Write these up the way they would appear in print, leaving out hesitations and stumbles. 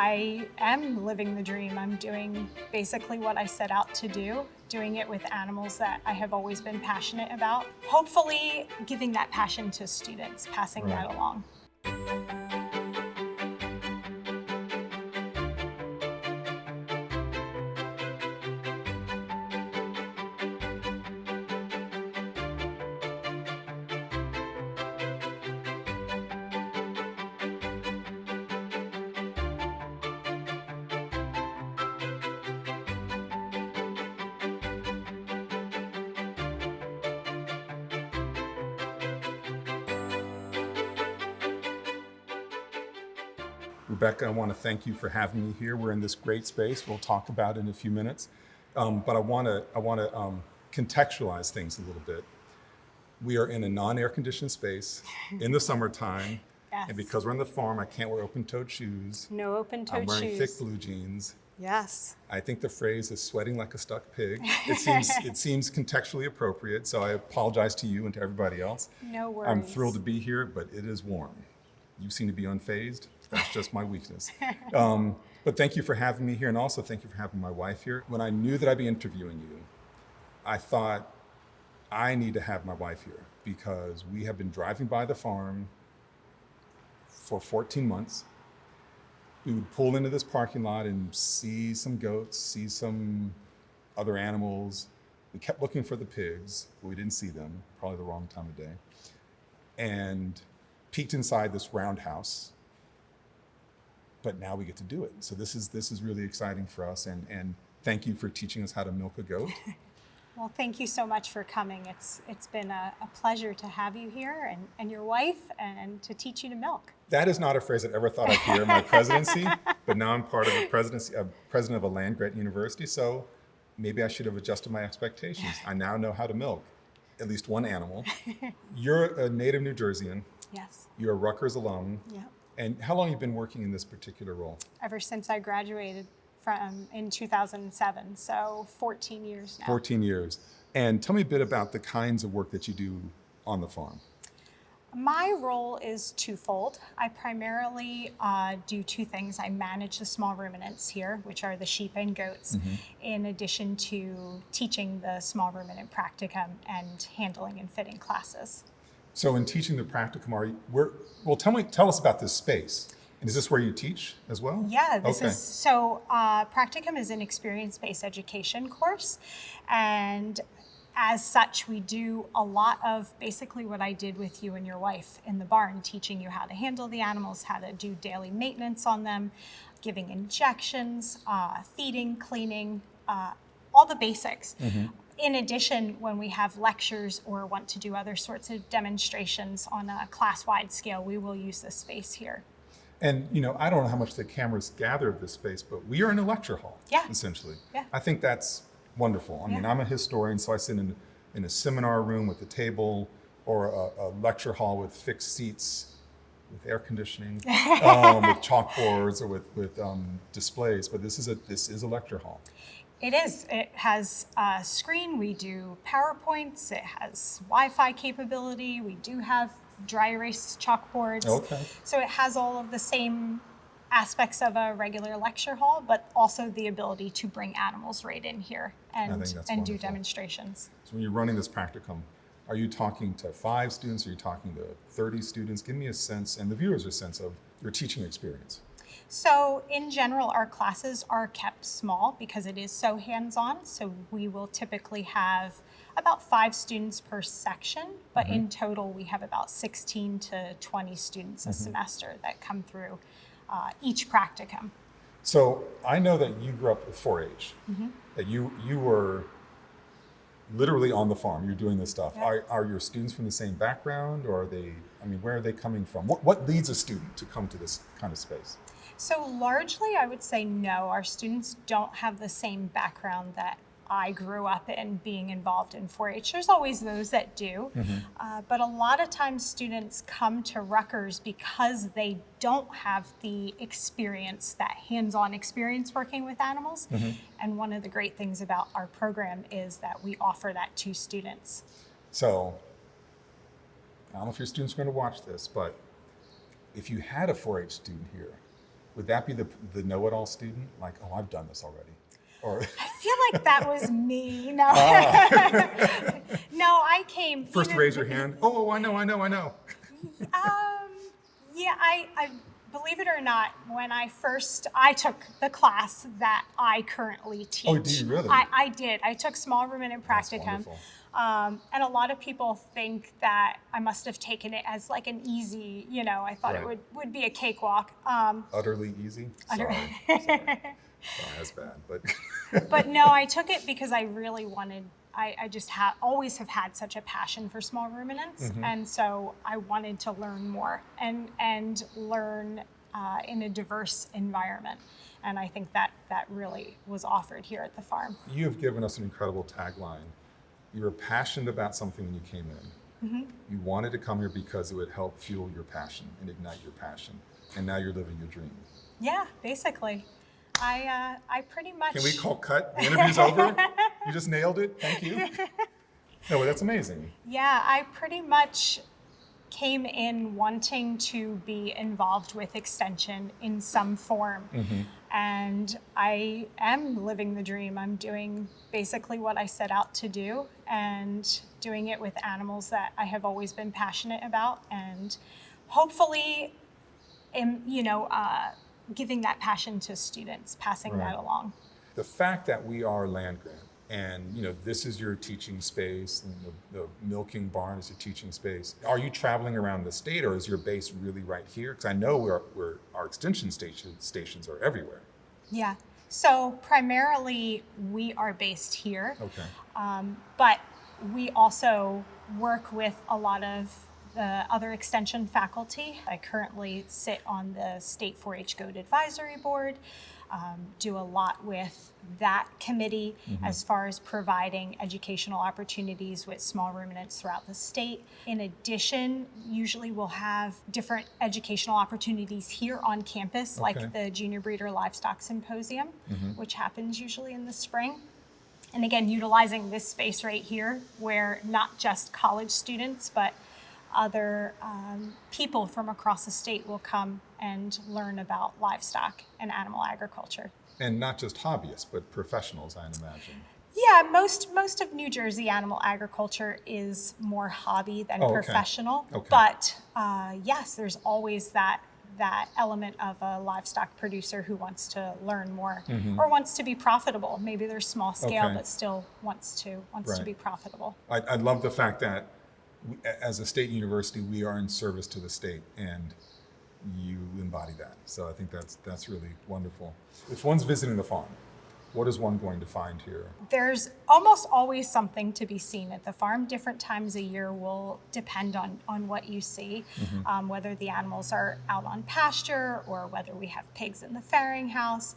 I am living the dream. I'm doing basically what I set out to do, doing it with animals that I have always been passionate about. Hopefully giving that passion to students, passing that along. Rebecca, I want to thank you for having me here. We're in this great space. We'll talk about it in a few minutes. But I want to contextualize things a little bit. We are in a non-air conditioned space in the summertime. Yes. And because we're on the farm, I can't wear open-toed shoes. No open-toed I'm wearing shoes. thick blue jeans. Yes. I think the phrase is sweating like a stuck pig. It seems contextually appropriate, so I apologize to you and to everybody else. No worries. I'm thrilled to be here, but it is warm. You seem to be unfazed. That's just my weakness. But thank you for having me here, and also thank you for having my wife here. When I knew that I'd be interviewing you, I thought I need to have my wife here because we have been driving by the farm for 14 months. We would pull into this parking lot and see some goats, see some other animals. We kept looking for the pigs, but we didn't see them, probably the wrong time of day. And peeked inside this roundhouse, but now we get to do it. So this is really exciting for us, and thank you for teaching us how to milk a goat. Well, thank you so much for coming. It's been a pleasure to have you here and your wife and to teach you to milk. That is not a phrase I ever thought I'd hear in my presidency, but now I'm part of the presidency, president of a land-grant university, so maybe I should have adjusted my expectations. I now know how to milk at least one animal. You're a native New Jerseyan. Yes. You're a Rutgers alum. Yeah. And how long have you been working in this particular role? Ever since I graduated in 2007, so 14 years now. 14 years. And tell me a bit about the kinds of work that you do on the farm. My role is twofold. I primarily do two things. I manage the small ruminants here, which are the sheep and goats, in addition to teaching the small ruminant practicum and handling and fitting classes. So in teaching the practicum, tell us about this space. And is this where you teach as well? Yeah, practicum is an experience-based education course, and as such, we do a lot of basically what I did with you and your wife in the barn, teaching you how to handle the animals, how to do daily maintenance on them, giving injections, feeding, cleaning, all the basics. In addition, when we have lectures or want to do other sorts of demonstrations on a class-wide scale, we will use this space here. And I don't know how much the cameras gather of this space, but we are in a lecture hall, essentially. Yeah. I think that's wonderful. I mean, I'm a historian, so I sit in a seminar room with a table or a lecture hall with fixed seats, with air conditioning, with chalkboards or with displays. But this is a lecture hall. It is. It has a screen. We do PowerPoints. It has Wi-Fi capability. We do have dry erase chalkboards. Okay. So it has all of the same aspects of a regular lecture hall, but also the ability to bring animals right in here and do wonderful. demonstrations. So when you're running this practicum, are you talking to 5 students? Are you talking to 30 students? Give me a sense, and the viewers a sense of your teaching experience. So in general, our classes are kept small because it is so hands-on. So we will typically have about 5 students per section, but in total we have about 16 to 20 students a semester that come through each practicum. So I know that you grew up with 4-H, that you were literally on the farm, you're doing this stuff. Yeah. Are your students from the same background, or where are they coming from? What leads a student to come to this kind of space? So largely, I would say no. Our students don't have the same background that I grew up in, being involved in 4-H. There's always those that do, but a lot of times students come to Rutgers because they don't have the experience, that hands-on experience working with animals. And one of the great things about our program is that we offer that to students. So I don't know if your students are going to watch this, but if you had a 4-H student here would that be the know-it-all student? Like, oh, I've done this already. Or I feel like that was me. No, no, I came. first raise your hand. Oh, I know. Yeah, I believe it or not, when I took the class that I currently teach. Oh, do you really? I did. I took small ruminant That's practicum. wonderful. And a lot of people think that I must have taken it as like an easy, I thought it Right. would be a cakewalk. Utterly easy? Sorry. Sorry, that's bad. But But no, I took it because I really wanted, I just always have had such a passion for small ruminants. And so I wanted to learn more and learn in a diverse environment. And I think that really was offered here at the farm. you have given us an incredible tagline. You were passionate about something when you came in. You wanted to come here because it would help fuel your passion and ignite your passion. And now you're living your dream. Yeah, basically. I pretty much. Can we call cut? The interview's over? You just nailed it. Thank you. No, but that's amazing. Yeah, I pretty much came in wanting to be involved with Extension in some form. And I am living the dream. I'm doing basically what I set out to do and doing it with animals that I have always been passionate about, and hopefully, giving that passion to students, passing Right. that along. The fact that we are land grant and this is your teaching space and the milking barn is a teaching space. Are you traveling around the state or is your base really right here? Because I know our extension stations are everywhere. Yeah. So primarily we are based here. Okay. But we also work with a lot of the other extension faculty. I currently sit on the State 4-H Goat Advisory Board, do a lot with that committee as far as providing educational opportunities with small ruminants throughout the state. In addition, usually we'll have different educational opportunities here on campus, Okay. like the Junior Breeder Livestock Symposium, which happens usually in the spring. And again, utilizing this space right here where not just college students, but other people from across the state will come and learn about livestock and animal agriculture. And not just hobbyists, but professionals, I imagine. Yeah, most of New Jersey animal agriculture is more hobby than Oh, okay. professional. Okay. But yes, there's always that element of a livestock producer who wants to learn more or wants to be profitable. Maybe they're small scale, Okay. but still wants to Right. be profitable. I love the fact that as a state university, we are in service to the state, and you embody that. So I think that's really wonderful. If one's visiting the farm, what is one going to find here? There's almost always something to be seen at the farm. Different times a year will depend on what you see, whether the animals are out on pasture or whether we have pigs in the farrowing house.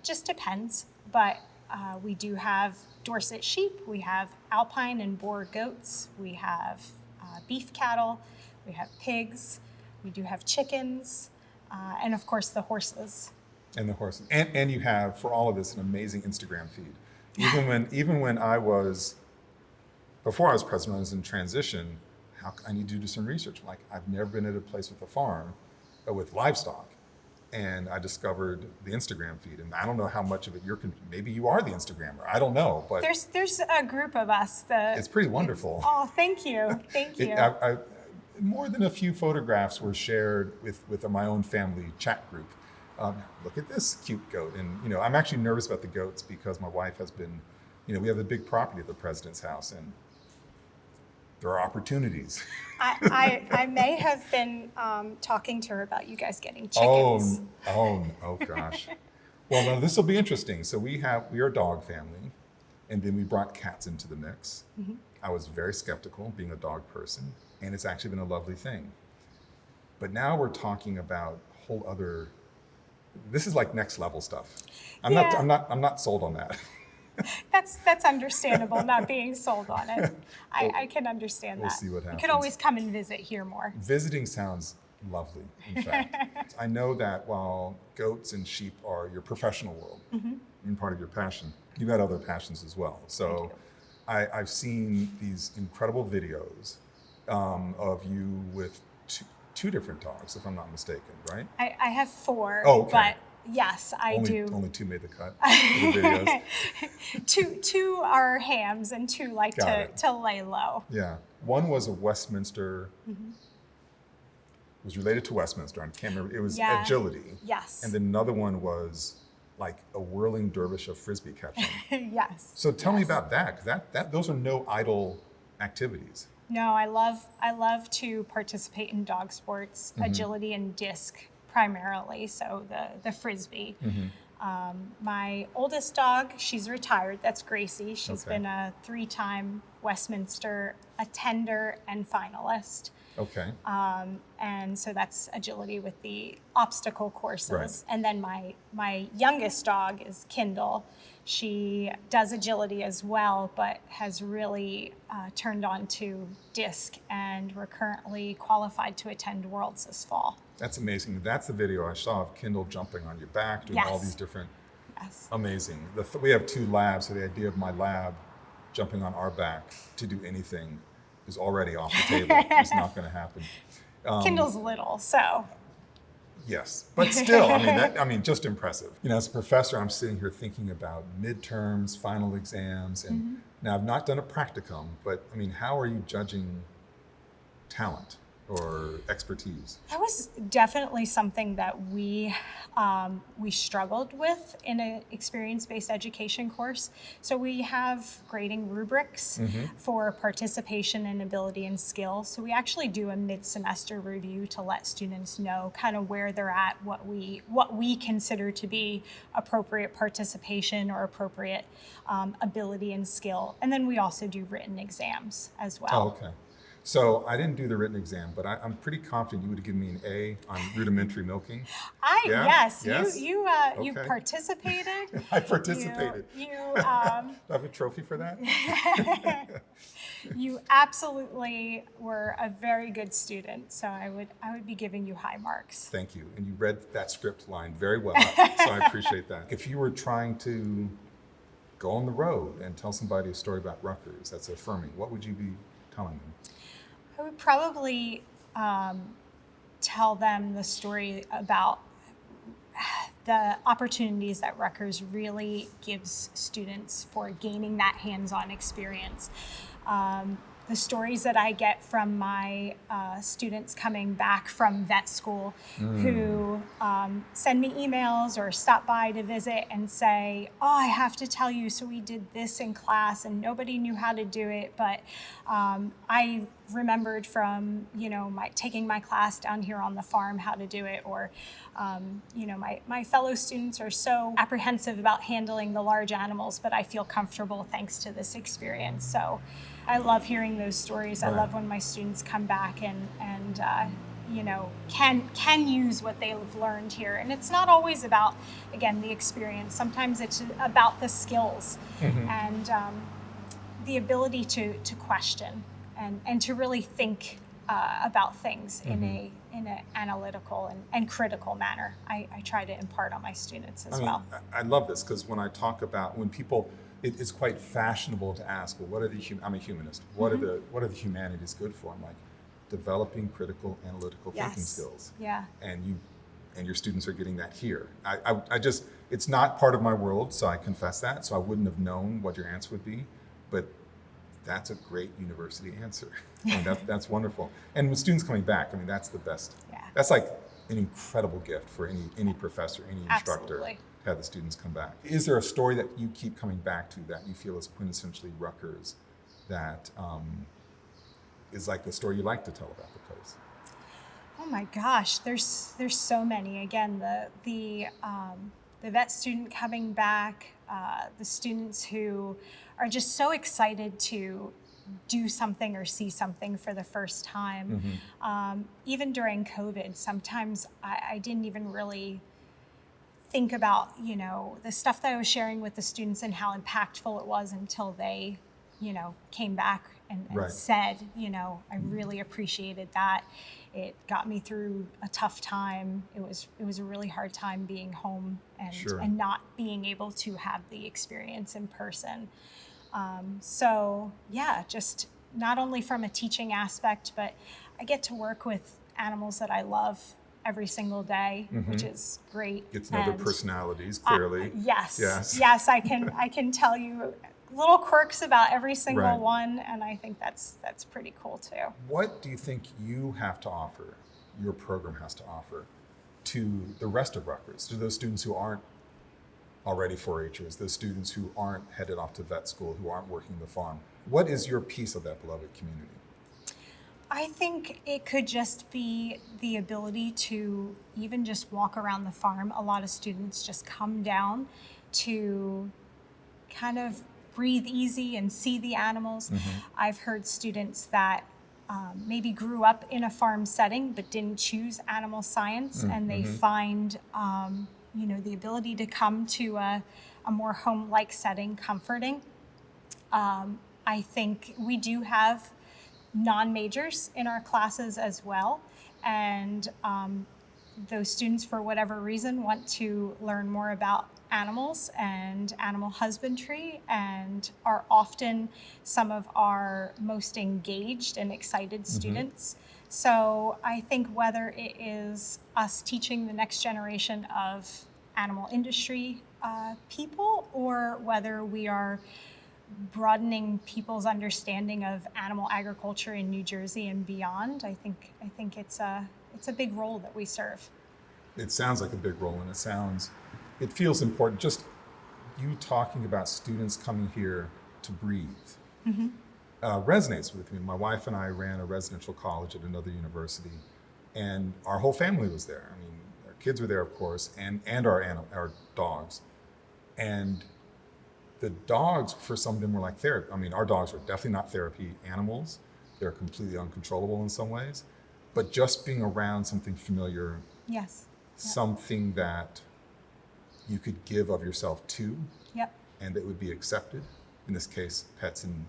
Just depends. But we do have Dorset sheep, we have Alpine and Boer goats, we have beef cattle, we have pigs, we do have chickens, and of course the horses. And the horses. And you have, for all of this, an amazing Instagram feed. Even when before I was president, I was in transition, I need to do some research. Like, I've never been at a place with a farm, with livestock. And I discovered the Instagram feed. And I don't know how much of it maybe you are the Instagrammer. I don't know, but There's a group of us that. it's pretty wonderful. Oh, thank you. Thank you. More than a few photographs were shared with my own family chat group. Look at this cute goat. And, I'm actually nervous about the goats because my wife has been, we have a big property at the president's house and there are opportunities. I may have been talking to her about you guys getting Oh, chickens. oh gosh. Well, no, this will be interesting. So we are a dog family, and then we brought cats into the mix. I was very skeptical, being a dog person, and it's actually been a lovely thing. But now we're talking about whole other. This is like next level stuff. I'm not sold on that. That's understandable, not being sold on it. I can understand we'll that. see what You happens. could always come and visit here more. Visiting sounds lovely, in fact. I know that while goats and sheep are your professional world and part of your passion, you've got other passions as well. So I've seen these incredible videos of you with 2 different dogs, if I'm not mistaken, right? I have 4, Oh, okay. but yes, I only, do. Only 2 made the cut for the videos. Two are hams and 2 like Got it. to lay low. Yeah. One was a Westminster, was related to Westminster. I can't remember. It was Yeah. agility. Yes. And then another one was like a whirling dervish of Frisbee catching. Yes. So tell me Yes. about that, because those are no idle activities. No, I love to participate in dog sports, agility and disc primarily. So the Frisbee. My oldest dog, she's retired. That's Gracie. She's Okay. been a 3-time Westminster attender and finalist. Okay. And so that's agility with the obstacle courses. Right. And then my youngest dog is Kindle. She does agility as well, but has really turned on to disc, and we're currently qualified to attend Worlds this fall. That's amazing. That's the video I saw of Kindle jumping on your back, doing all Yes. these different, Yes. amazing. We have 2 labs, so the idea of my lab jumping on our back to do anything is already off the table. It's not going to happen. Kindle's little, so Yes, but still, I mean, just impressive. You know, as a professor, I'm sitting here thinking about midterms, final exams, and now I've not done a practicum, but I mean, how are you judging talent or expertise? that was definitely something that we struggled with in an experience-based education course. So we have grading rubrics for participation and ability and skill. So we actually do a mid-semester review to let students know kind of where they're at, what we consider to be appropriate participation or appropriate ability and skill. And then we also do written exams as well. Oh, okay. So I didn't do the written exam, but I'm pretty confident you would have given me an A on rudimentary milking. Yeah? Yes, Yes? you Okay. participated. I participated. You Do I have a trophy for that? you absolutely were a very good student, so I would be giving you high marks. Thank you. And you read that script line very well, so I appreciate that. If you were trying to go on the road and tell somebody a story about Rutgers that's affirming, what would you be telling them? I would probably tell them the story about the opportunities that Rutgers really gives students for gaining that hands-on experience. The stories that I get from my students coming back from vet school who send me emails or stop by to visit and say, oh, I have to tell you, so we did this in class and nobody knew how to do it, but I remembered from, taking my class down here on the farm how to do it, or, my fellow students are so apprehensive about handling the large animals, but I feel comfortable thanks to this experience. So I love hearing those stories. I Right. love when my students come back and can use what they've learned here. And it's not always about, again, the experience. Sometimes it's about the skills and the ability to question and to really think about things in an analytical and critical manner. I try to impart on my students as well. I love this because when I talk about when people, it's quite fashionable to ask, well, what are I'm a humanist. What are the humanities good for? I'm like, developing critical analytical thinking skills. Yeah. And your students are getting that here. I just, it's not part of my world, so I confess that. So I wouldn't have known what your answer would be, but that's a great university answer. I mean, that's wonderful. And with students coming back, I mean, that's the best. Yeah. That's like an incredible gift for any professor, any instructor. Absolutely. To have the students come back. Is there a story that you keep coming back to that you feel is quintessentially Rutgers that is like the story you like to tell about the place? Oh my gosh, there's so many. Again, the vet student coming back, the students who are just so excited to do something or see something for the first time. Even during COVID, sometimes I didn't even really think about, the stuff that I was sharing with the students and how impactful it was until they, came back and Right. said, I really appreciated that. It got me through a tough time. It was a really hard time being home and Sure. and not being able to have the experience in person. So yeah, just not only from a teaching aspect, but I get to work with animals that I love every single day, which is great. Get to know their And, personalities clearly. Yes. Yes. Yes, I can tell you little quirks about every single Right. one, and I think that's pretty cool too. What do you think you have to offer, your program has to offer, to the rest of Rutgers, to those students who aren't already 4-Hers, those students who aren't headed off to vet school, who aren't working the farm? What is your piece of that beloved community? I think it could just be the ability to even just walk around the farm. A lot of students just come down to kind of breathe easy and see the animals. I've heard students that maybe grew up in a farm setting but didn't choose animal science, and they find the ability to come to a more home-like setting comforting. I think we do have non-majors in our classes as well, and those students, for whatever reason, want to learn more about animals and animal husbandry, and are often some of our most engaged and excited students. So I think whether it is us teaching the next generation of animal industry people, or whether we are broadening people's understanding of animal agriculture in New Jersey and beyond, I think it's a big role that we serve. It sounds like a big role, and it feels important. Just you talking about students coming here to breathe resonates with me. My wife and I ran a residential college at another university, and our whole family was there. I mean, our kids were there, of course, and our dogs. And the dogs, for some of them, were like therapy. I mean, our dogs are definitely not therapy animals. They're completely uncontrollable in some ways. But just being around something familiar, Yes. something that you could give of yourself to, Yep. and that would be accepted, in this case, pets and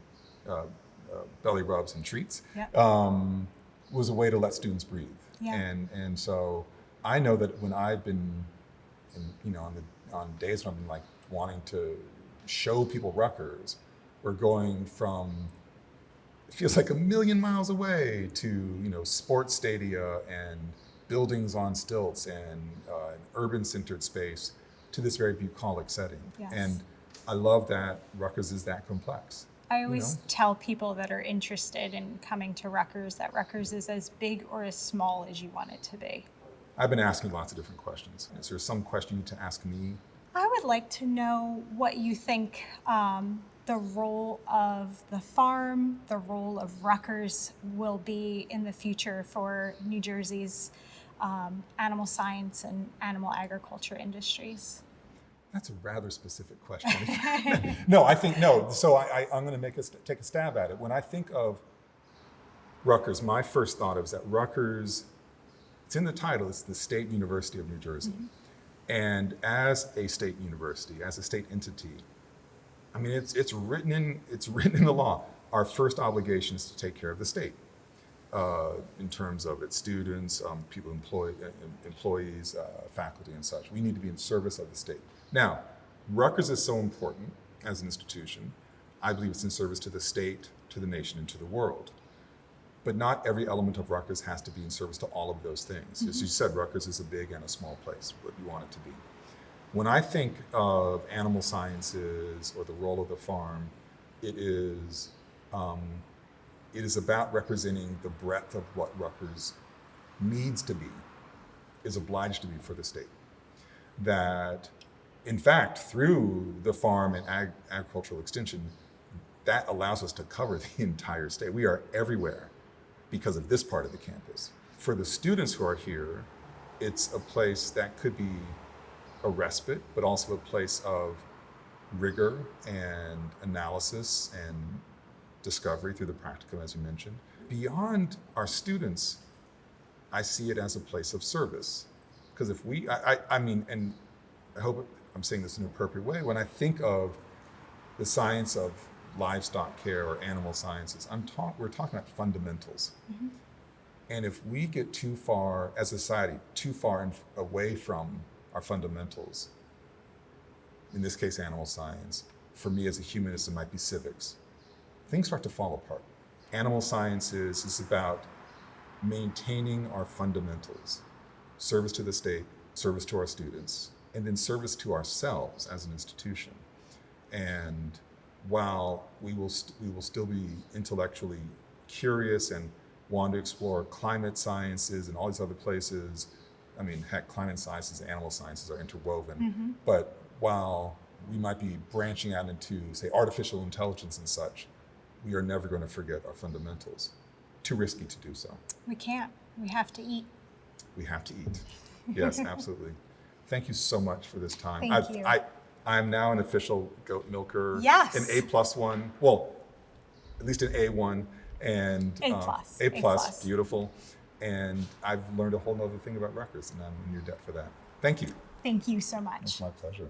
belly rubs and treats, Yep. was a way to let students breathe. Yeah. And so I know that when I've been, on days when I've been like wanting to show people Rutgers, we're going from, it feels like a million miles away, to sports stadia and buildings on stilts and an urban-centered space, to this very bucolic setting. Yes. And I love that Rutgers is that complex. I always tell people that are interested in coming to Rutgers that Rutgers is as big or as small as you want it to be. I've been asking lots of different questions. Is there some question you need to ask me? I would like to know what you think the role of the farm, the role of Rutgers will be in the future for New Jersey's animal science and animal agriculture industries. That's a rather specific question. No, I think no. So I'm going to take a stab at it. When I think of Rutgers, my first thought is that Rutgers, it's in the title, it's the State University of New Jersey. And as a state university, as a state entity, I mean, it's written in the law. Our first obligation is to take care of the state in terms of its students, employees, faculty, and such. We need to be in service of the state. Now, Rutgers is so important as an institution. I believe it's in service to the state, to the nation, and to the world. But not every element of Rutgers has to be in service to all of those things. As you said, Rutgers is a big and a small place, what you want it to be. When I think of animal sciences or the role of the farm, it is about representing the breadth of what Rutgers needs to be, is obliged to be for the state. That, in fact, through the farm and agricultural extension, that allows us to cover the entire state. We are everywhere because of this part of the campus. For the students who are here, it's a place that could be a respite, but also a place of rigor and analysis and discovery through the practicum, as you mentioned. Beyond our students, I see it as a place of service. Because if we, I mean, and I hope I'm saying this in an appropriate way, when I think of the science of livestock care or animal sciences, we're talking about fundamentals. And if we get too far, as a society, too far away from our fundamentals, in this case animal science, for me as a humanist it might be civics, things start to fall apart. Animal sciences is about maintaining our fundamentals, service to the state, service to our students, and then service to ourselves as an institution. And while we will still be intellectually curious and want to explore climate sciences and all these other places, I mean, heck, climate sciences and animal sciences are interwoven. But while we might be branching out into, say, artificial intelligence and such, we are never going to forget our fundamentals. Too risky to do so. We can't. We have to eat. We have to eat. Yes, absolutely. Thank you so much for this time. Thank you. I'm now an official goat milker. Yes. An A+1. Well, at least an A1. And A+. A+, beautiful. And I've learned a whole other thing about Rutgers, and I'm in your debt for that. Thank you. Thank you so much. It's my pleasure.